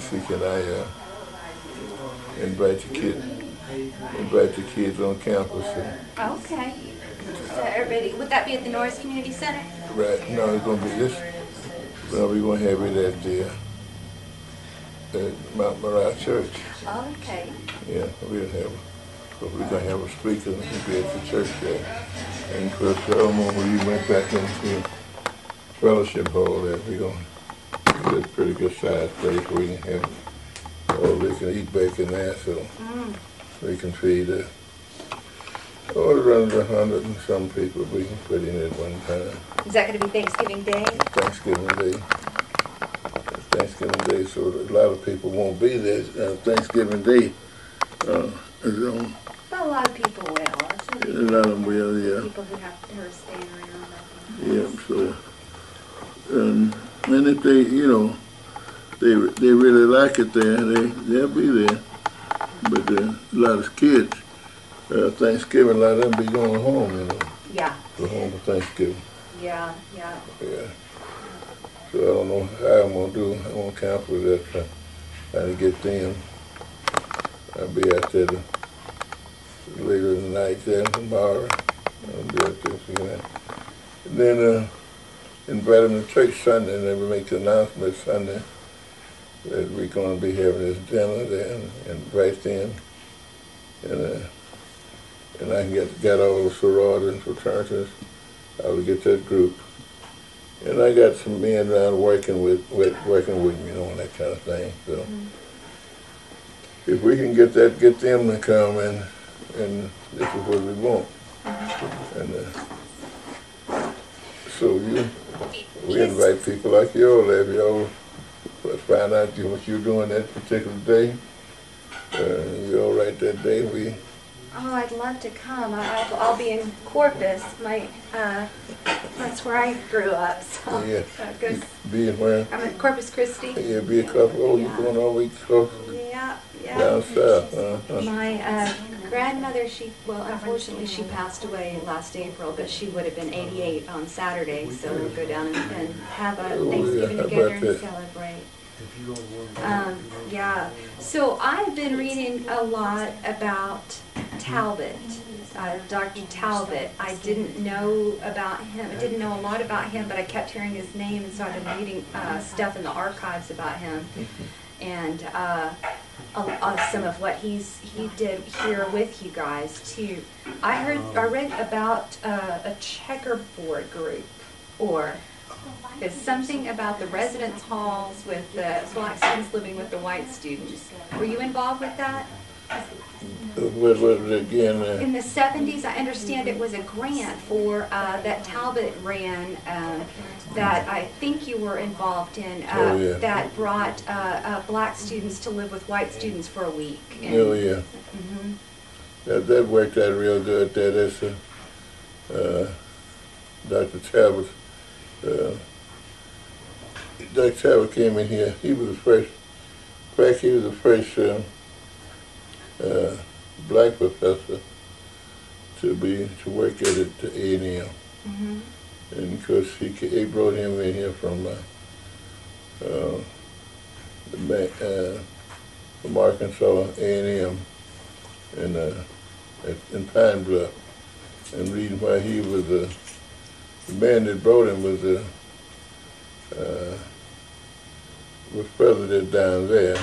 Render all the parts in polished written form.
see, can I invite the kids on campus. Okay. So everybody, would that be at the Norris Community Center? Right. No, it's going to be this. No, we're going to have it at the Mount Moriah Church. Okay. Yeah, we're going to have a speaker and he'll be at the church there. And of course, I don't know when we went back into fellowship hall there. We're going to get a pretty good sized place where we can have all they can eat bacon there, so we can feed around 100 and some people we can put in at one time. Is that going to be Thanksgiving Day? Thanksgiving Day. Thanksgiving Day, so a lot of people won't be there. Thanksgiving Day is on. Well, a lot of people will. A lot of them will, yeah. People who are staying around. Yeah, so, and if they, you know, they really like it there, they'll be there. But a lot of kids, Thanksgiving, a lot of them be going home, you know. Yeah. Go home for Thanksgiving. Yeah, yeah. Yeah. So I don't know how I'm going to do. I'm going to camp with that, trying to get them. I'll be out there later in the night there tomorrow. I'll be out there for that. And then invite them to church Sunday, and then we make the announcement Sunday that we're going to be having this dinner there and invite them. And I can get all the sororities and fraternities. I will get that group. And I got some men around working with me, you know, and that kind of thing. So if we can get them to come and this is what we want. And so we invite people like you all there. If y'all find out what you're doing that particular day, you're all right that day. Oh, I'd love to come. I'll be in Corpus. That's where I grew up. So yeah. Being where? I'm in Corpus Christi. Yeah, be a couple. Oh, you're going all the way close. Yeah, yeah. Down south. My grandmother, unfortunately, she passed away last April, but she would have been 88 on Saturday. So we'll go down and have a Thanksgiving together and celebrate. Yeah. So I've been reading a lot about Talbot, Dr. Talbot. I didn't know about him. I didn't know a lot about him, but I kept hearing his name, and so I've been reading stuff in the archives about him, and some of what he did here with you guys too. I read about a checkerboard group, or there's something about the residence halls with the black students living with the white students. Were you involved with that? What was it again? In the 70s, I understand it was a grant for that Talbot ran that I think you were involved in that brought black students to live with white students for a week. And, oh, yeah. That worked out real good. That's Dr. Talbot. Dr. Talbot came in here. He was the first. In fact, he was the first black professor to work at the A&M. And of course, he brought him in here from Arkansas A&M in Pine Bluff. And the reason why he was the man that brought him was president down there,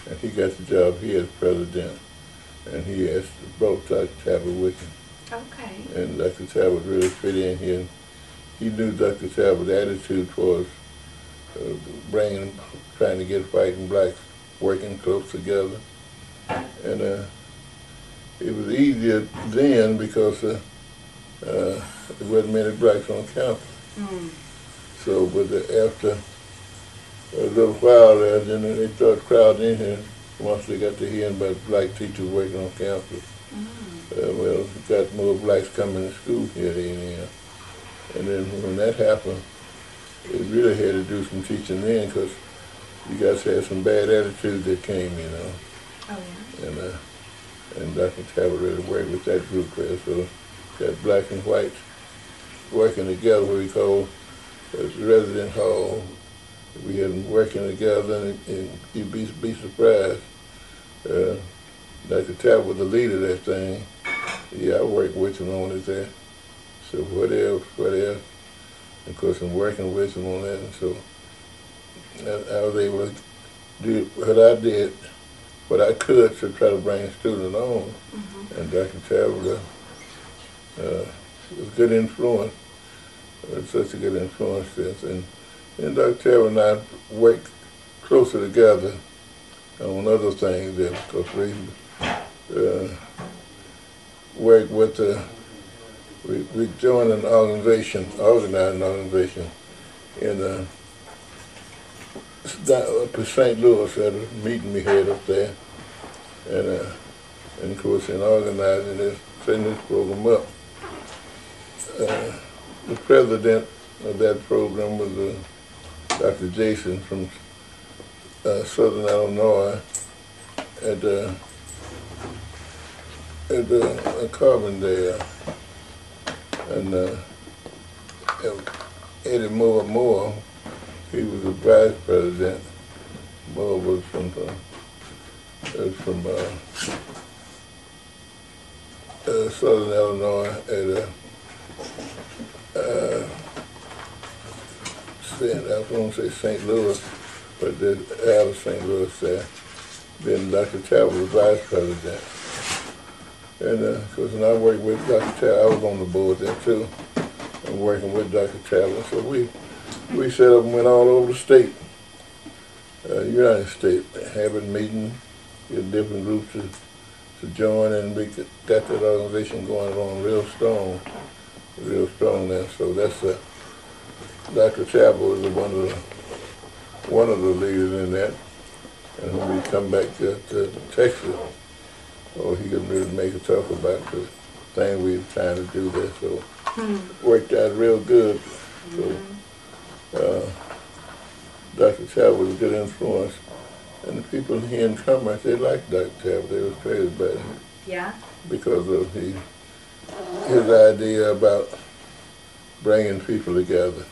and he got the job here as president. And he brought Dr. Talbot with him. Okay. And Dr. Talbot really fit in here. He knew Dr. Talbot's attitude towards trying to get white and blacks working close together. And it was easier then because there wasn't many blacks on campus. So, but after a little while there, then they started crowding in here once they got to hearing about black teachers working on campus. Well, we got more blacks coming to school here at A&M. And then when that happened, it really had to do some teaching then, because you guys had some bad attitude that came, you know. Oh, yeah. And Dr. Talbot really worked with that group there, so got black and whites working together, what we call as resident hall, We had them working together, and you'd be surprised. Dr. Talbot was the leader of that thing. Yeah, I worked with him on it there. So what else? Of course, I'm working with him on that, and so I was able to do what I did, what I could to try to bring a student on. And Dr. Talbot was a good influence. Such a good influence since. And Dr. Talbot and I worked closer together on other things there, because we worked with we joined an organization, organized an organization in up in St. Louis at a meeting we had up there, and of course in organizing this, setting this program up, the president of that program was Dr. Jason from Southern Illinois at Carbondale, and Eddie Moore, he was the vice president. Moore was from Southern Illinois at I was going to say St. Louis, but out of St. Louis there. Then Dr. Talbot was vice president. And of course, when I worked with Dr. Talbot, I was on the board there too, and working with Dr. Talbot. So we set up and went all over the state, United States, having meetings, get different groups to join, and we got that organization going on real strong now. So that's Dr. Talbot was one of the leaders in that. And when we come back to Texas, he could really make a talk about the thing we were trying to do there. So worked out real good. So Dr. Talbot was a good influence. And the people here in Commerce, they liked Dr. Talbot. They was crazy about him. Yeah. Because of his idea about bringing people together.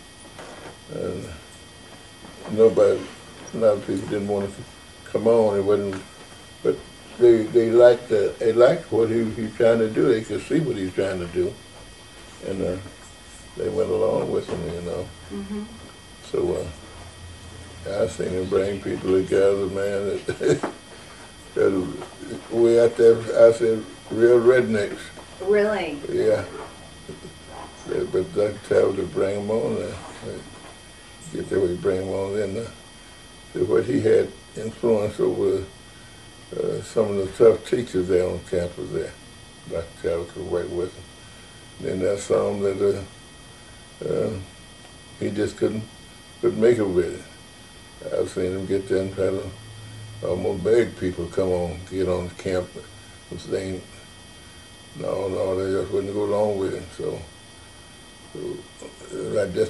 And a lot of people didn't want to come on. It wasn't, but they liked that. They liked what he was trying to do. They could see what he was trying to do, and they went along with him, you know. So I seen him bring people together, man. We out there, I said, real rednecks. Really? Yeah. But Dr. Talbot would bring them on there. Get there, we bring them on in. What he had influence over some of the tough teachers there on campus there. Dr. Talbot could work with them. Then there's some that he just couldn't make it with it. I've seen him get there and try to almost beg people to come on, get on the campus. They just wouldn't go along with it. So I just